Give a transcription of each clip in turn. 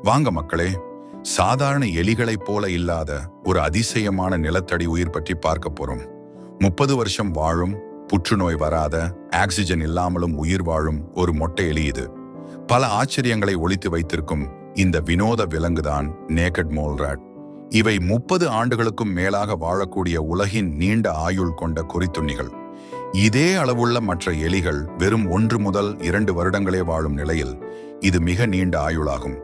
வாங்க மக்களே, சாதாரண எலிகளைப் போல இல்லாத ஒரு அதிசயமான நிலத்தடி உயிர் பற்றி பார்க்க போறோம். 30 வருஷம் வாழும், புற்றுநோய் வராத, ஆக்சிஜன் இல்லாமலும் உயிர் வாழும் ஒரு மொட்டை எலி இது. பல ஆச்சரியங்களை ஒளித்து வைத்திருக்கும் இந்த வினோத விலங்குதான் நேக்கட் மோல் ராட். இவை 30 ஆண்டுகளுக்கும் மேலாக வாழக்கூடிய உலகின் நீண்ட ஆயுள் கொண்ட கொறித்துண்ணிகள். இதே அளவுள்ள மற்ற எலிகள் வெறும் 1 முதல் 2 வருடங்களே வாழும் நிலையில் இது மிக நீண்ட ஆயுளாகும்.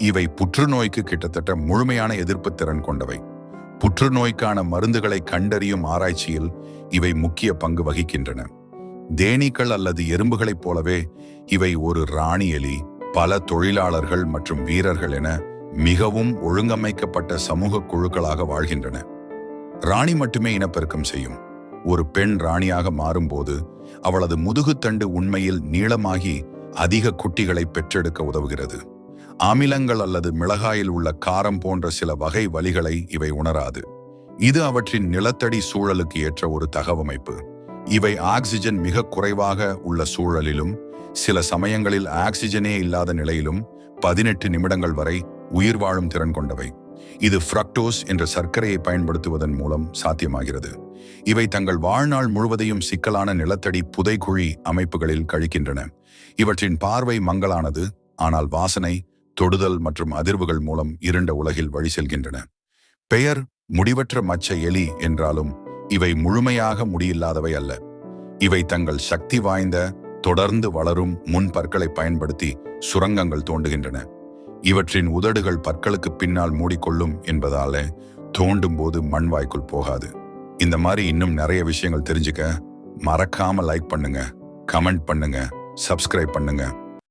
இவை புற்றுநோய்க்கு கிட்டத்தட்ட முழுமையான எதிர்ப்பு திறன் கொண்டவை. புற்றுநோய்க்கான மருந்துகளை கண்டறியும் ஆராய்ச்சியில் இவை முக்கிய பங்கு வகிக்கின்றன. தேனீக்கள் அல்லது எறும்புகளைப் போலவே இவை ஒரு ராணி எலி, பல தொழிலாளர்கள் மற்றும் வீரர்கள் என மிகவும் ஒழுங்கமைக்கப்பட்ட சமூக குழுக்களாக வாழ்கின்றன. ராணி மட்டுமே இனப்பெருக்கம் செய்யும். ஒரு பெண் ராணியாக மாறும்போது அவளது முதுகுத்தண்டு உண்மையில் நீளமாகி அதிக குட்டிகளை பெற்றெடுக்க உதவுகிறது. அமிலங்கள் அல்லது மிளகாயில் உள்ள காரம் போன்ற சில வகை வலிகளை இவை உணராது. இது அவற்றின் நிலத்தடி சூழலுக்கு ஏற்ற ஒரு தகவமைப்பு. இவை ஆக்சிஜன் மிக குறைவாக உள்ள சூழலிலும் சில சமயங்களில் ஆக்சிஜனே இல்லாத நிலையிலும் 18 நிமிடங்கள் வரை உயிர் வாழும் திறன் கொண்டவை. இது ஃப்ரக்டோஸ் என்ற சர்க்கரையை பயன்படுத்துவதன் மூலம் சாத்தியமாகிறது. இவை தங்கள் வாழ்நாள் முழுவதையும் சிக்கலான நிலத்தடி புதைக்குழி அமைப்புகளில் கழிக்கின்றன. இவற்றின் பார்வை மங்கலானது, ஆனால் வாசனை, தொடுதல் மற்றும் அதிர்வுகள் மூலம் இருண்ட உலகில் வழி செல்கின்றன. பெயர் முடிவற்ற மச்ச எலி என்றாலும் இவை முழுமையாக முடியில்லாதவை அல்ல. இவை தங்கள் சக்தி வாய்ந்த, தொடர்ந்து வளரும் முன் பற்களை பயன்படுத்தி சுரங்கங்கள் தோண்டுகின்றன. இவற்றின் உதடுகள் பற்களுக்கு பின்னால் மூடிக்கொள்ளும் என்பதால தோண்டும் போது மண் வாய்க்குள் போகாது. இந்த மாதிரி இன்னும் நிறைய விஷயங்கள் தெரிஞ்சுக்க மறக்காம லைக் பண்ணுங்க, கமெண்ட் பண்ணுங்க, சப்ஸ்கிரைப் பண்ணுங்க.